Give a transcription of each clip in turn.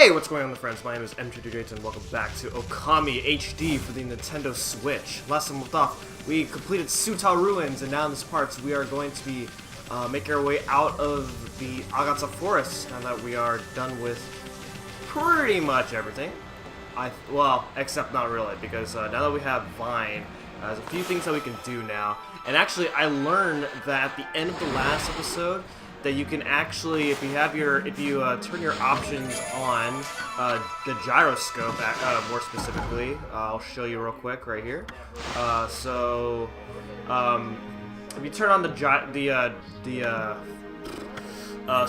Hey, what's going on, friends? My name is M2DJs and welcome back to Okami HD for the Nintendo Switch. Last time we left off, we completed Suta Ruins, and now in this part we are going to be making our way out of the Agata Forest now that we are done with pretty much everything. Well, except not really, because now that we have Vine, there's a few things that we can do now. And actually, I learned that at the end of the last episode, that you can actually, if you turn your options on, the gyroscope, more specifically, I'll show you real quick right here. If you turn on the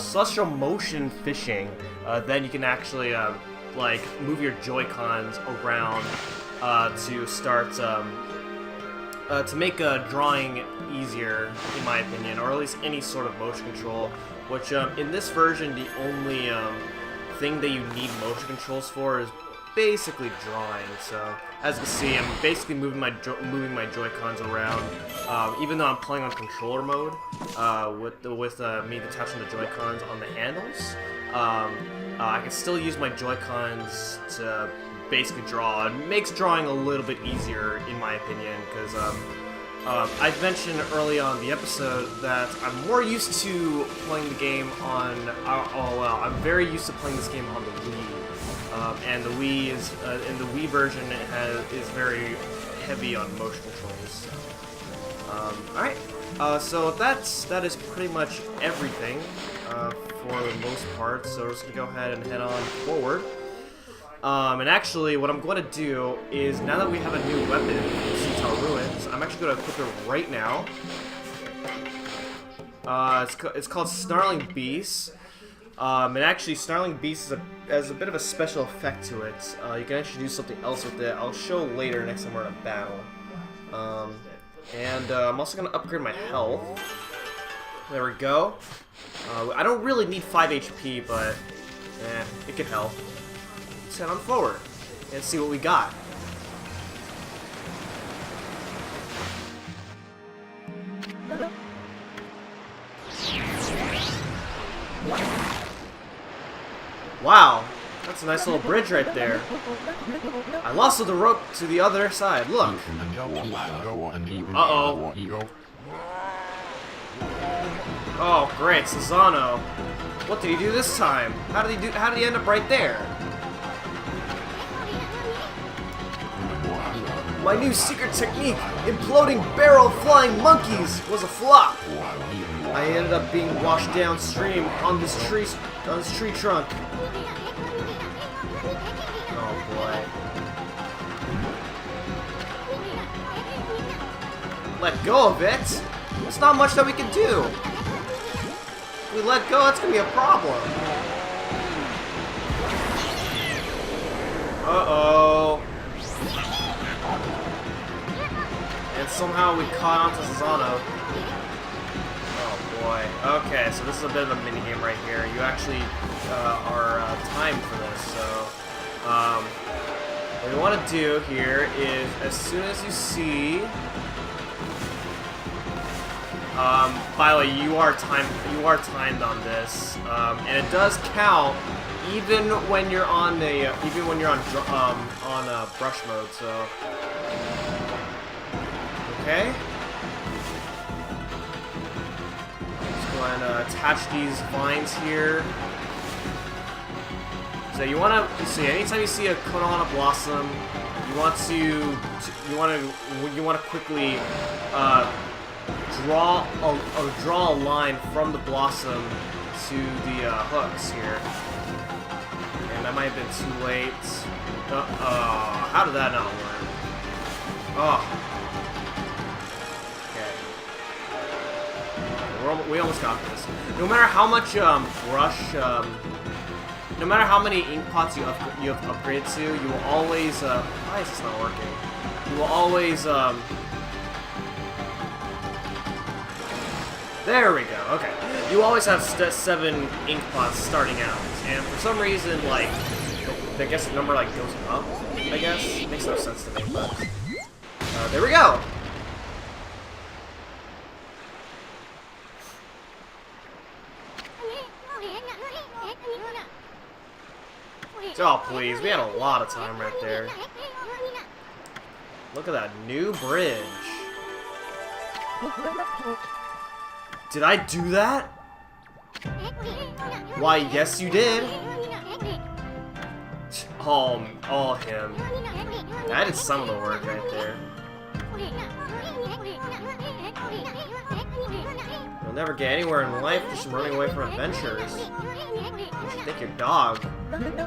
celestial motion fishing, then you can actually like move your Joy-Cons around to start to make drawing easier, in my opinion, or at least any sort of motion control, which in this version the only thing that you need motion controls for is basically drawing. So as you can see, I'm basically moving my Joy-Cons around, even though I'm playing on controller mode with me detaching the Joy-Cons on the handles. I can still use my Joy-Cons to basically draw. It makes drawing a little bit easier, in my opinion, because I mentioned early on in the episode that I'm more used to playing the game on. I'm very used to playing this game on the Wii, and the Wii is in the Wii version is very heavy on motion controls. All right, so that is pretty much everything for the most part. So we're just gonna go ahead and head on forward. And actually, what I'm going to do is, now that we have a new weapon in Suta Ruins, I'm actually going to equip it right now. It's called Snarling Beast. And actually, Snarling Beast has a bit of a special effect to it. You can actually do something else with it. I'll show later next time we're in a battle. I'm also going to upgrade my health. There we go. I don't really need 5 HP, but it could help. Let's head on forward and see what we got. Wow, that's a nice little bridge right there. I lost the rope to the other side. Look. Uh-oh. Oh, great, Susano. What did he do this time? How did he end up right there? My new secret technique, imploding barrel of flying monkeys, was a flop. I ended up being washed downstream on this tree trunk. Oh boy. Let go of it? There's not much that we can do. If we let go, that's gonna be a problem. Uh-oh. And somehow we caught onto Susano. Oh boy. Okay, so this is a bit of a minigame right here. You actually are timed for this, so what we want to do here is, as soon as you see by the way, you are timed on this, and it does count even when you're on brush mode, so okay. Let's go ahead and attach these vines here. So you want to see, anytime you see a Konohana blossom, you want to quickly draw a line from the blossom to the hooks here. And that might have been too late. How did that not work? Oh. We almost got this. No matter how much no matter how many ink pots you have upgraded to, you will always. Why is this not working? You will always. There we go. Okay. You always have 7 ink pots starting out, and for some reason, like, I guess the number like goes up. I guess it makes no sense to me, but there we go. Oh, please. We had a lot of time right there. Look at that new bridge. Did I do that? Why, yes you did. Oh, him. That did some of the work right there. You'll never get anywhere in life just running away from adventures. You should thank your dog. Couldn't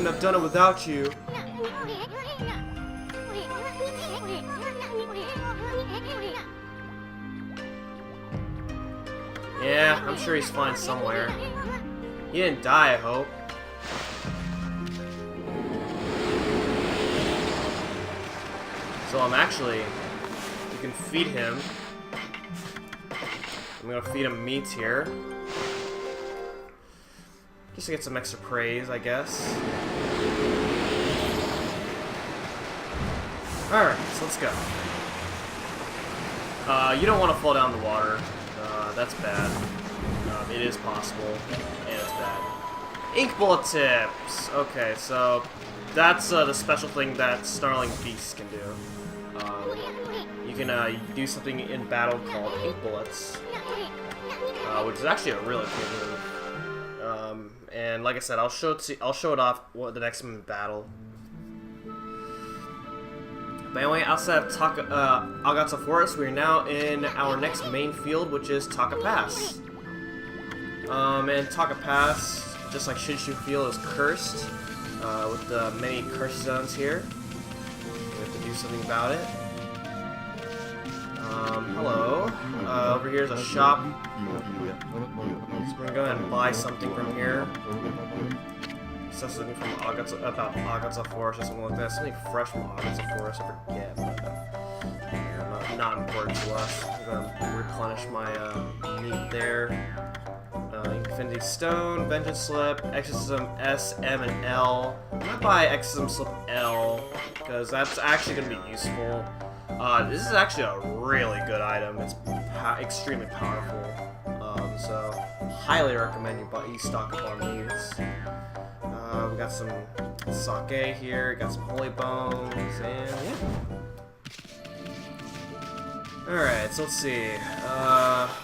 have done it without you. Yeah, I'm sure he's fine somewhere. He didn't die, I hope. So I'm actually... You can feed him. I'm gonna feed him meat here. Just to get some extra praise, I guess. Alright, so let's go. You don't want to fall down the water. That's bad. It is possible, and it's bad. Ink bullet tips! Okay, so that's the special thing that Snarling Beast can do. You can do something in battle called ink bullets, which is actually a really cool move. And like I said, I'll show it off the next time in battle. But anyway, outside of Agata Forest, we are now in our next main field, which is Taka Pass. And Taka Pass, just like Shinshu Field, is cursed, with the many curse zones here. We have to do something about it. Hello. Over here is a shop. So we're gonna go ahead and buy something from here. Something from about Agata Forest or something like that. Something fresh from Agata Forest, I forget. But, yeah, not important to us. I'm gonna replenish my meat there. Infinity Stone, Vengeance Slip, Exorcism S, M, and L. I'm gonna buy Exorcism Slip L because that's actually gonna be useful. This is actually a really good item. It's extremely powerful. So highly recommend you stock up on these. We got some sake here, got some holy bones, and yeah. Alright, so let's see.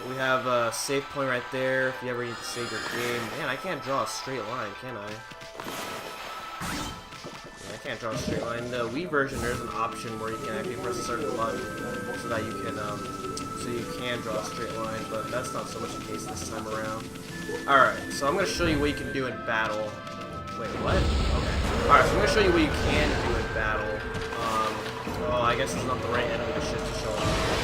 We have a save point right there if you ever need to save your game. Man, I can't draw a straight line, can I? Yeah, I can't draw a straight line. In the Wii version, there's an option where you can actually press a certain button so that you can draw a straight line, but that's not so much the case this time around. Alright, so I'm going to show you what you can do in battle. Wait, what? Okay. Alright, so I'm going to show you what you can do in battle. Oh, I guess it's not the right enemy to show off.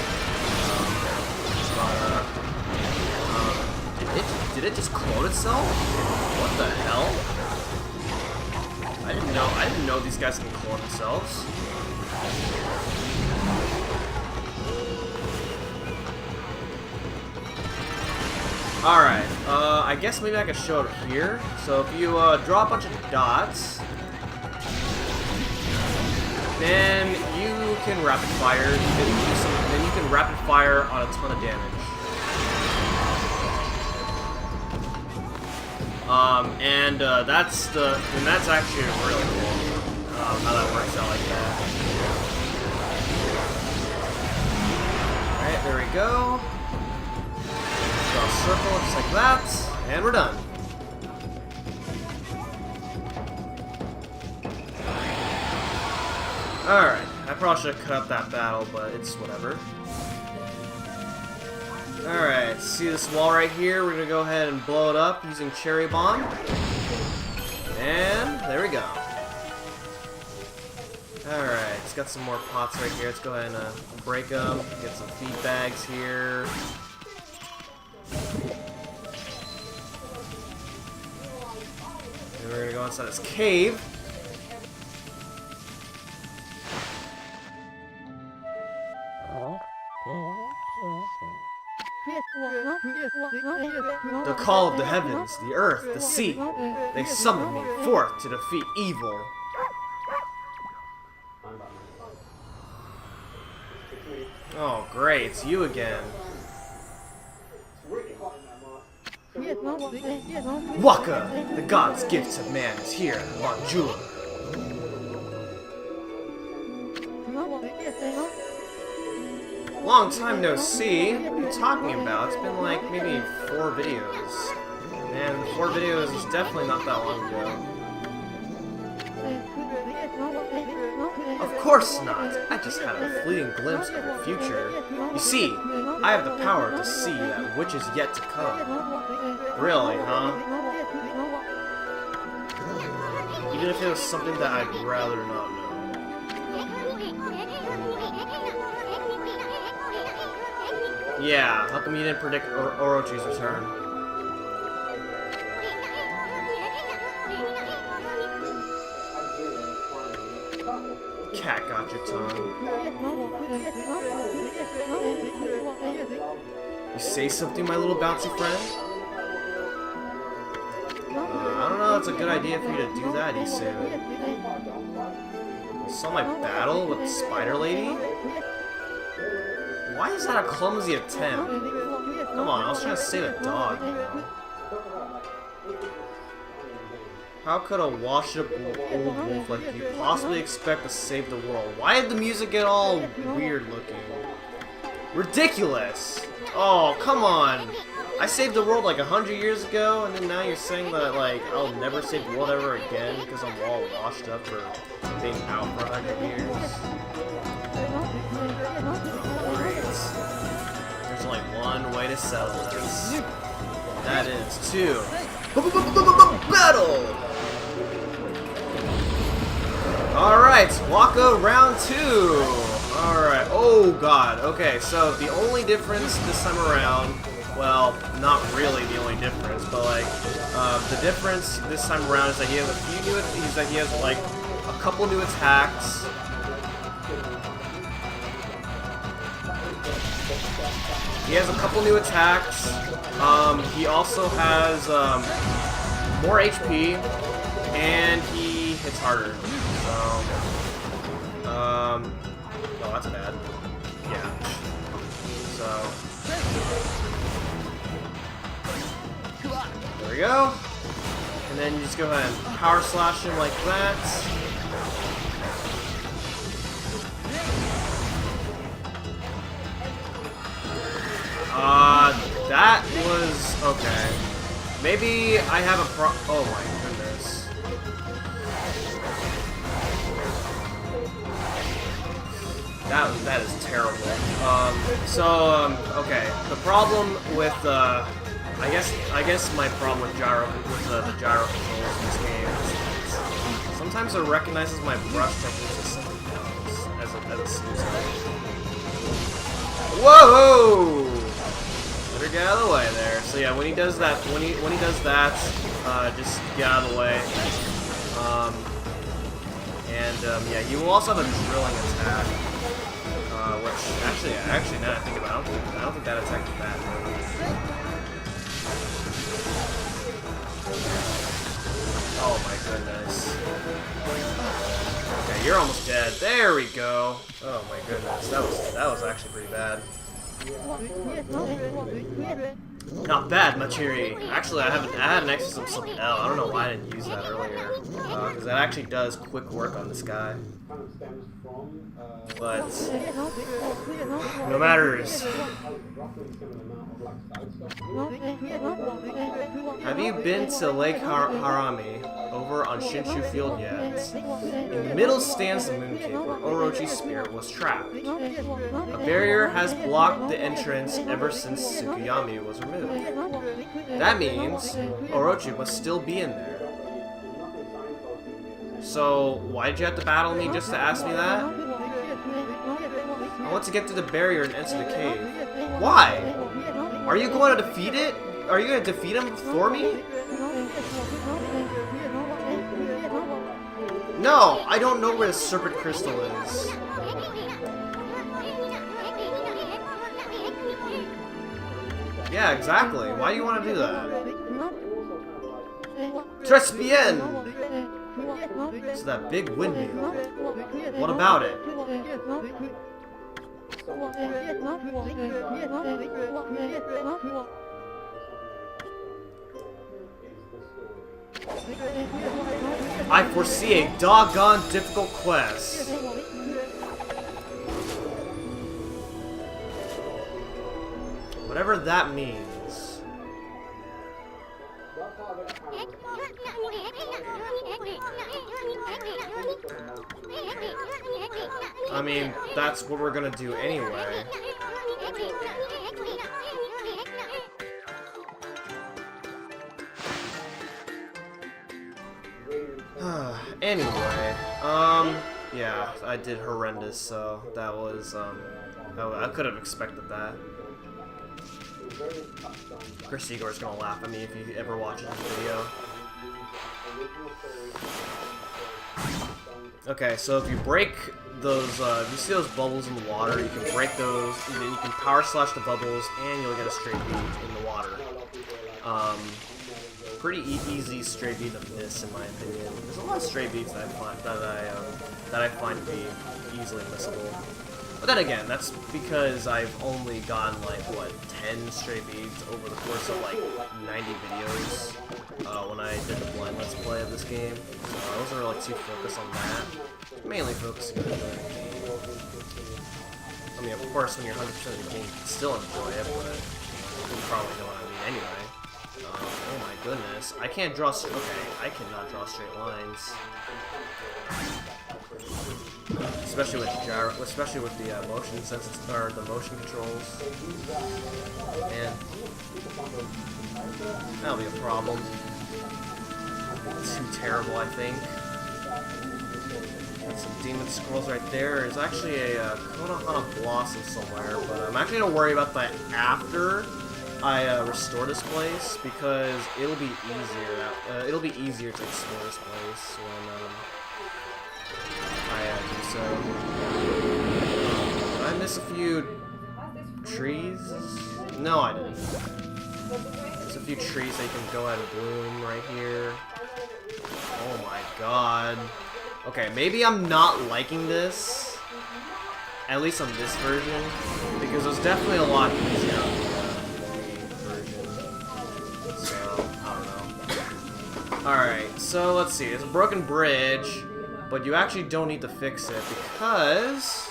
Did it just clone itself? What the hell? I didn't know these guys can clone themselves. Alright, I guess maybe I can show it here. So if you draw a bunch of dots, then you can rapid fire. Then you can rapid fire on a ton of damage. That's actually really cool. How that works out like that. Alright, there we go. Draw a circle just like that, and we're done. Alright, I probably should have cut up that battle, but it's whatever. Alright, see this wall right here? We're gonna go ahead and blow it up using Cherry Bomb. And there we go. Alright, it's got some more pots right here. Let's go ahead and break them. Get some feed bags here. And we're gonna go inside this cave. The call of the heavens, the earth, the sea, they summon me forth to defeat evil. Oh great, it's you again. Waka, the god's gift to man is here. Bonjour. Long time no see. What are you talking about? It's been like maybe 4 videos. Man, 4 videos is definitely not that long ago. Of course not. I just had a fleeting glimpse of the future. You see, I have the power to see that which is yet to come. Really, huh? Even if it was something that I'd rather not know. Yeah, how come you didn't predict Orochi's return? Cat got your tongue. You say something, my little bouncy friend? I don't know, it's a good idea for you to do that, Isu. You saw my battle with the Spider Lady? Why is that a clumsy attempt? Come on, I was trying to save a dog, you know. How could a washed-up old wolf like you possibly expect to save the world? Why did the music get all weird looking? Ridiculous! Oh, come on! I saved the world like 100 years ago, and then now you're saying that, like, I'll never save the world ever again because I'm all washed up for being out for 100 years? There's only one way to settle this. That is to battle! Alright, Waka round 2! Alright, oh god, okay, so the only difference this time around, well, not really the only difference, but like, the difference this time around is that he has a few new, he has like, a couple new attacks. He has a couple new attacks. He also has more HP, and he hits harder. So, oh, that's bad. Yeah. So, there we go. And then you just go ahead and power slash him like that. That was okay. Maybe I have a oh my goodness. That is terrible. Okay. The problem with I guess my problem with the gyro controls in this game is sometimes it recognizes my brush techniques as something else, as a snooze. Whoa! Better get out of the way there. So yeah, when he does that, just get out of the way. Yeah, he will also have a drilling attack, which actually, now that I think about it, I don't think that attack is bad. Oh my goodness. Okay, you're almost dead. There we go. Oh my goodness, that was actually pretty bad. Not bad, Machiri. Actually, I had an extra something else. I don't know why I didn't use that earlier, because that actually does quick work on this guy. But no matters. Have you been to Lake Harami over on Shinshu Field yet? In the middle stands the mooncake where Orochi's spirit was trapped. A barrier has blocked the entrance ever since Tsukuyami was removed. That means Orochi must still be in there. So why did you have to battle me just to ask me that? I want to get to the barrier and enter the cave. Why? Are you going to defeat it? Are you going to defeat him for me? No, I don't know where the Serpent Crystal is. Yeah, exactly. Why do you want to do that? Tres bien! It's that big windmill. What about it? I foresee a doggone difficult quest. Whatever that means. I mean, that's what we're gonna do anyway. Anyway, yeah, I did horrendous, so that was, I could have expected that. Chris Igor's gonna laugh at me if you ever watch this video. Okay, so if you break those, if you see those bubbles in the water, you can break those, and then you can power slash the bubbles, and you'll get a straight beat in the water. Pretty easy straight beat of this, in my opinion. There's a lot of straight beats that I find to be easily missable. But then again, that's because I've only gotten like what 10 straight beats over the course of like 90 videos when I did the blind let's play of this game. So I wasn't really too focused on that. Mainly focusing on enjoying the game. I mean, of course, when you're 100% of the game, you can still enjoy it, but you probably know what I mean anyway. Oh my goodness, I can't draw. Okay, I cannot draw straight lines. Especially with the motion or the motion controls. Man, that'll be a problem. Too terrible, I think. Got some demon scrolls right there. There's actually a Konohana Blossom somewhere, but I'm actually gonna worry about that after I restore this place, because it'll be easier. It'll be easier to explore this place when I do so. Did I miss a few trees? No, I didn't. There's a few trees that you can go ahead and bloom right here. Oh my god. Okay, maybe I'm not liking this, at least on this version, because it's definitely a lot easier on the version. So, I don't know. Alright, so let's see. It's a broken bridge, but you actually don't need to fix it because